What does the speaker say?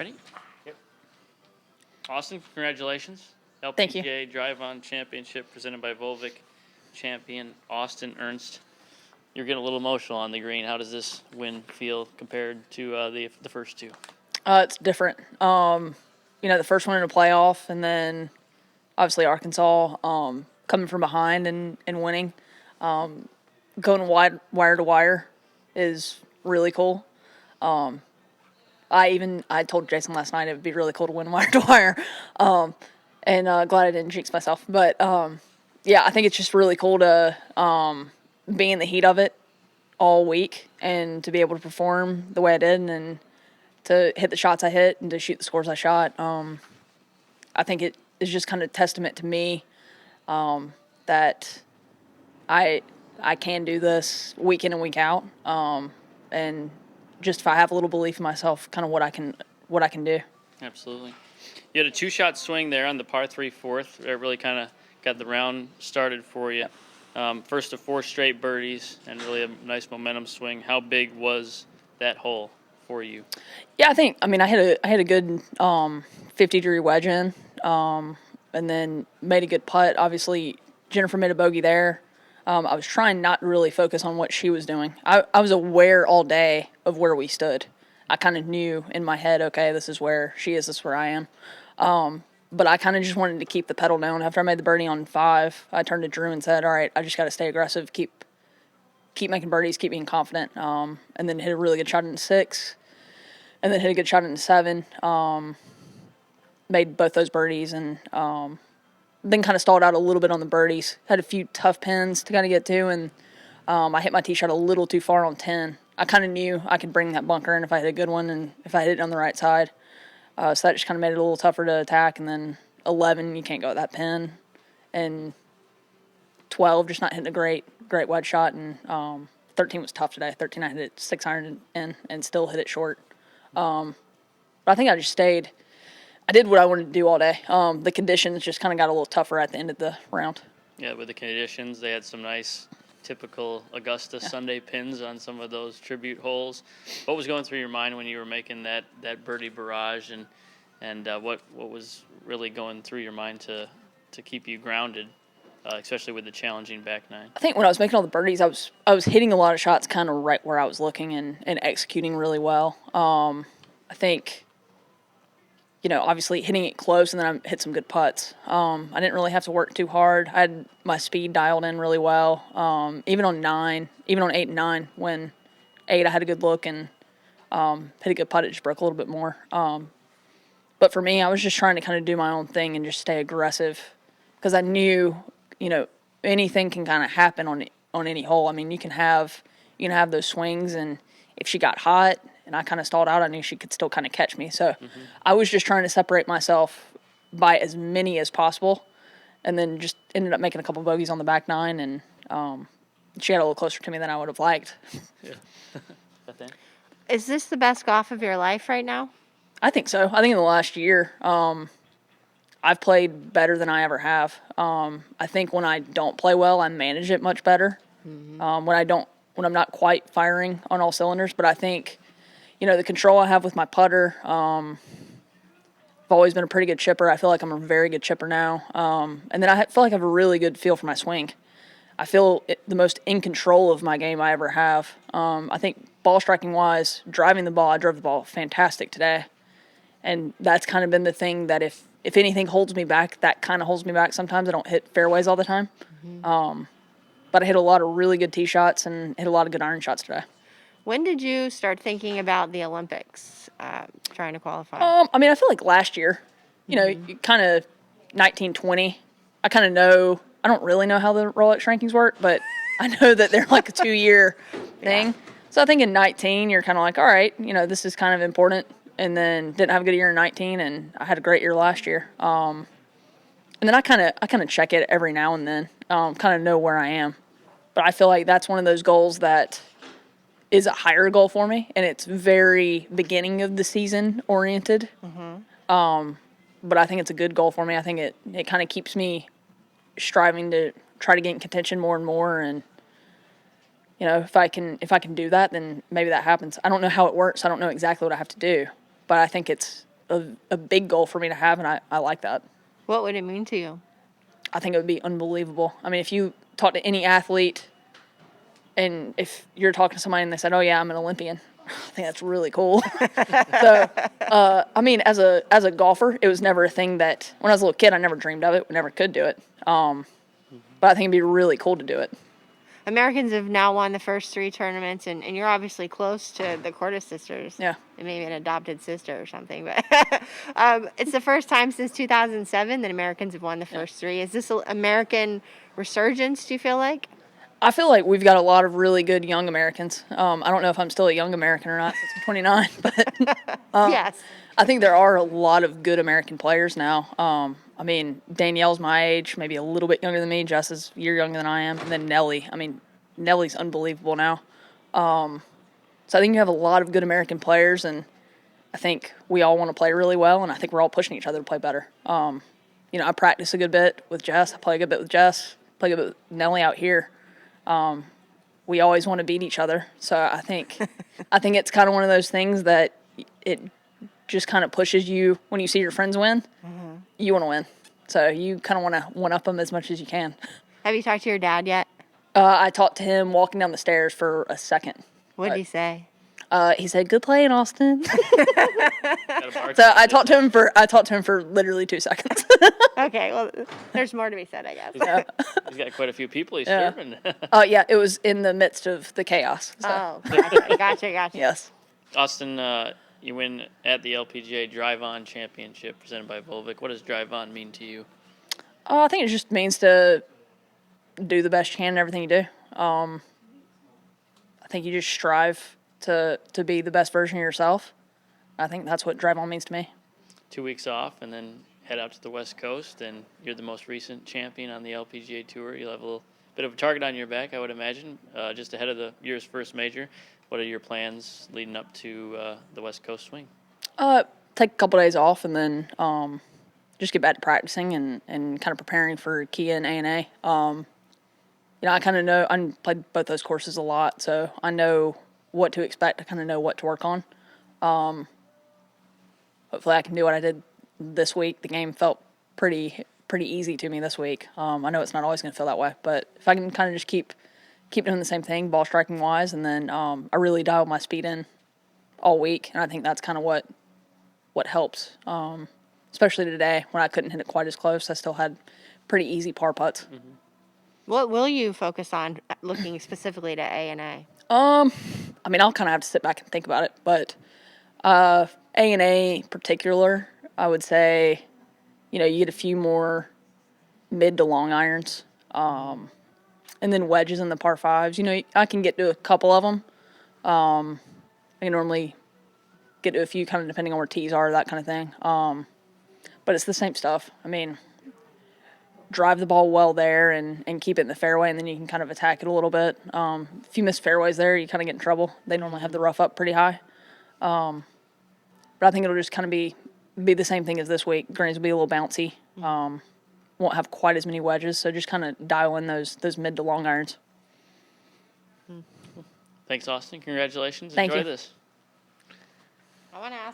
Ready? Yep. Austin, congratulations. Thank you. LPGA Drive-On Championship presented by Volvic. Champion Austin Ernst. You're getting a little emotional on the green. How does this win feel compared to the first two? It's different. The first one in a playoff, and then obviously Arkansas coming from behind and winning. Going wire to wire is really cool. I told Jason last night it would be really cool to win wire to wire, and glad I didn't jinx myself. But I think it's just really cool to be in the heat of it all week and to be able to perform the way I did and to hit the shots I hit and to shoot the scores I shot. I think it is just kind of testament to me that I can do this week in and week out, and just if I have a little belief in myself, kind of what I can do. Absolutely. You had a 2-shot swing there on the par 3 fourth. It really kind of got the round started for you. First of 4 straight birdies and really a nice momentum swing. How big was that hole for you? Yeah, I had a good 50-degree wedge in, and then made a good putt. Obviously, Jennifer made a bogey there. I was trying not to really focus on what she was doing. I was aware all day of where we stood. I kind of knew in my head, okay, this is where she is, this is where I am. But I kind of just wanted to keep the pedal down. After I made the birdie on 5, I turned to Drew and said, all right, I just got to stay aggressive, keep making birdies, keep being confident, and then hit a really good shot in 6, and then hit a good shot in 7, made both those birdies, and then kind of stalled out a little bit on the birdies. Had a few tough pins to kind of get to, and I hit my tee shot a little too far on 10. I kind of knew I could bring that bunker in if I hit a good one and if I hit it on the right side. So that just kind of made it a little tougher to attack. And then 11, you can't go with that pin. And 12, just not hitting a great wide shot. And 13 was tough today. 13, I hit it 600 in and still hit it short. But I think I just stayed. I did what I wanted to do all day. The conditions just kind of got a little tougher at the end of the round. Yeah, with the conditions, they had some nice typical Augusta Sunday pins on some of those tribute holes. What was going through your mind when you were making that birdie barrage, and what was really going through your mind to keep you grounded, especially with the challenging back nine? I think when I was making all the birdies, I was hitting a lot of shots kind of right where I was looking and executing really well. I think, obviously hitting it close, and then I hit some good putts. I didn't really have to work too hard. I had my speed dialed in really well. Even on 8 and 9, when 8 I had a good look and hit a good putt, it just broke a little bit more. But for me, I was just trying to kind of do my own thing and just stay aggressive because I knew, anything can kind of happen on any hole. I mean, you can have those swings, and if she got hot and I kind of stalled out, I knew she could still kind of catch me. So I was just trying to separate myself by as many as possible, and then just ended up making a couple bogeys on the back nine, and she got a little closer to me than I would have liked. Yeah. Is this the best golf of your life right now? I think so. I think in the last year, I've played better than I ever have. I think when I don't play well, I manage it much better. When I'm not quite firing on all cylinders, but I think, the control I have with my putter, I've always been a pretty good chipper. I feel like I'm a very good chipper now. And then I feel like I have a really good feel for my swing. I feel the most in control of my game I ever have. I think ball striking wise, driving the ball, I drove the ball fantastic today. And that's kind of been the thing that if anything holds me back, that kind of holds me back. Sometimes I don't hit fairways all the time. But I hit a lot of really good tee shots and hit a lot of good iron shots today. When did you start thinking about the Olympics, trying to qualify? I feel like last year, you kind of 19, 20, I kind of know, I don't really know how the Rolex rankings work, but I know that they're like a 2-year thing. Yeah. So I think in 19, you're kind of like, all right, this is kind of important. And then didn't have a good year in 19, and I had a great year last year. And then I kind of check it every now and then, kind of know where I am. But I feel like that's one of those goals that is a higher goal for me, and it's very beginning of the season oriented. But I think it's a good goal for me. I think it kind of keeps me striving to try to get in contention more and more. And if I can do that, then maybe that happens. I don't know how it works. I don't know exactly what I have to do, but I think it's a big goal for me to have, and I like that. What would it mean to you? I think it would be unbelievable. I mean, if you talk to any athlete, and if you're talking to somebody and they said, "Oh yeah, I'm an Olympian," I think that's really cool. So, I mean, as a golfer, it was never a thing that when I was a little kid, I never dreamed of it. We never could do it. But I think it'd be really cool to do it. Americans have now won the first 3 tournaments, and you're obviously close to the Cordes sisters. Yeah. And maybe an adopted sister or something. But it's the first time since 2007 that Americans have won the first 3. Is this an American resurgence, do you feel like? I feel like we've got a lot of really good young Americans. I don't know if I'm still a young American or not since I'm 29, but Yes. I think there are a lot of good American players now. I mean, Danielle's my age, maybe a little bit younger than me. Jess is a year younger than I am. And then Nellie. I mean, Nellie's unbelievable now. So I think you have a lot of good American players, and I think we all want to play really well, and I think we're all pushing each other to play better. I practice a good bit with Jess. I play a good bit with Jess. Play a good bit with Nellie out here. We always want to beat each other. So I think it's kind of one of those things that it just kind of pushes you when you see your friends win. You want to win. So you kind of want to one-up them as much as you can. Have you talked to your dad yet? I talked to him walking down the stairs for a second. What did he say? He said, "Good playing, Austin." Got a bar So I talked to him for literally 2 seconds. Okay, well, there's more to be said, I guess. He's got quite a few people he's Yeah. serving. Yeah, it was in the midst of the chaos. So. Oh, gotcha. Yes. Austin, you win at the LPGA Drive On Championship presented by Volvic. What does Drive On mean to you? I think it just means to do the best you can in everything you do. I think you just strive to be the best version of yourself. I think that's what Drive On means to me. 2 weeks off and then head out to the West Coast, and you're the most recent champion on the LPGA Tour. You'll have a little bit of a target on your back, I would imagine, just ahead of the year's first major. What are your plans leading up to the West Coast swing? Take a couple days off and then just get back to practicing and kind of preparing for Kia and A&A. I kind of know, I played both those courses a lot, so I know what to expect. I kind of know what to work on. Hopefully I can do what I did this week. The game felt pretty easy to me this week. I know it's not always going to feel that way, but if I can kind of just keep doing the same thing, ball striking wise, and then I really dial my speed in all week, and I think that's kind of what helps. Especially today when I couldn't hit it quite as close, I still had pretty easy par putts. Mm-hmm. What will you focus on looking specifically to A&A? I mean, I'll kind of have to sit back and think about it, but A&A in particular, I would say, you get a few more mid to long irons, and then wedges in the par fives. I can get to a couple of them. I can normally get to a few, kind of depending on where tees are, that kind of thing. But it's the same stuff. I mean, drive the ball well there and keep it in the fairway, and then you can kind of attack it a little bit. If you miss fairways there, you kind of get in trouble. They normally have the rough up pretty high. But I think it'll just kind of be the same thing as this week. Greens will be a little bouncy. Won't have quite as many wedges, so just kind of dial in those mid to long irons. Thanks, Austin. Congratulations. Thank Enjoy you. this. I want to ask